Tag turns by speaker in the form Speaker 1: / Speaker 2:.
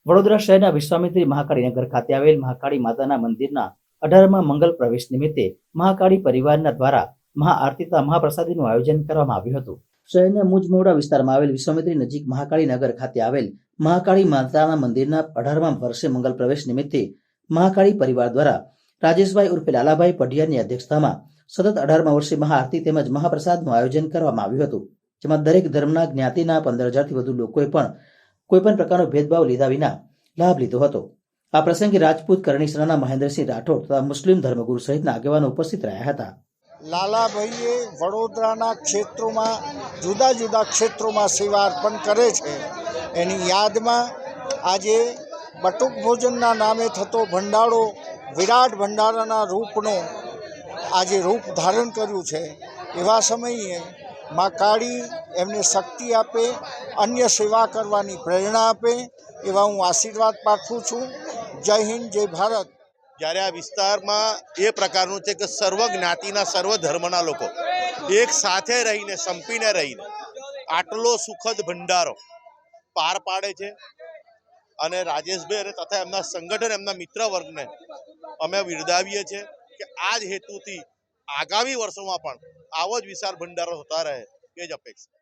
Speaker 1: વડોદરા શહેરના વિશ્વામિત્રી મહાકાળી નગર ખાતે આવેલ મહાકાળી માતાના મંદિરના 18મા મંગલ પ્રવેશ નિમિત્તે મહાકાળી પરિવારના દ્વારા મહાઆરતી તથા મહાપ્રસાદીનું આયોજન કરવામાં આવ્યું હતું। શહેરના મુજમોડા વિસ્તારમાં આવેલ વિશ્વામિત્રી નજીક મહાકાળી નગર ખાતે આવેલ મહાકાળી માતાના મંદિરના 18મા વર્ષે મંગલ પ્રવેશ નિમિત્તે મહાકાળી પરિવાર દ્વારા રાજેશભાઈ ઉર્ફે લાલાભાઈ પઢિયારની અધ્યક્ષતામાં સતત 18મા વર્ષે મહાઆરતી તેમજ મહાપ્રસાદનું આયોજન કરવામાં આવ્યું હતું, જેમાં દરેક ધર્મના જ્ઞાતિના 15,000થી વધુ લોકોએ પણ કોઈપણ પ્રકારનો ભેદભાવ લીધા વિના લાભ લીધો હતો। આ પ્રસંગે રાજપૂત કરણી સેનાના મહેન્દ્રસિંહ રાઠોડ તથા મુસ્લિમ ધર્મગુરુ સહિતના આગેવાનો ઉપસ્થિત રહ્યા હતા।
Speaker 2: લાલાભાઈએ વડોદરાના ક્ષેત્રોમાં જુદા જુદા ક્ષેત્રોમાં સેવા અર્પણ કરે છે। એની યાદમાં આજે બટુક ભોજનના નામે થતો ભંડારો વિરાટ ભંડારાના રૂપનો આજે રૂપ ધારણ કર્યું છે। એવા સમયે મા કાળી એમને શક્તિ આપે, અન્ય સેવા કરવાની પ્રેરણા આપે એવા હું આશીર્વાદ પાઠવું છું। જય હિન્દ, જય ભારત।
Speaker 3: જ્યારે આ વિસ્તારમાં એ પ્રકારનું છે કે સર્વ જ્ઞાતિના સર્વ ધર્મના લોકો એક સાથે રહીને સંપીને રહીને આટલો સુખદ ભંડારો પાર પાડે છે અને રાજેશભાઈ અને તથા એમના સંગઠન એમના મિત્ર વર્ગને અમે બિરદાવીએ છીએ કે આ જ હેતુથી આગામી વર્ષોમાં પણ આવો જ વિશાળ ભંડારો થતા રહે એ જ અપેક્ષા।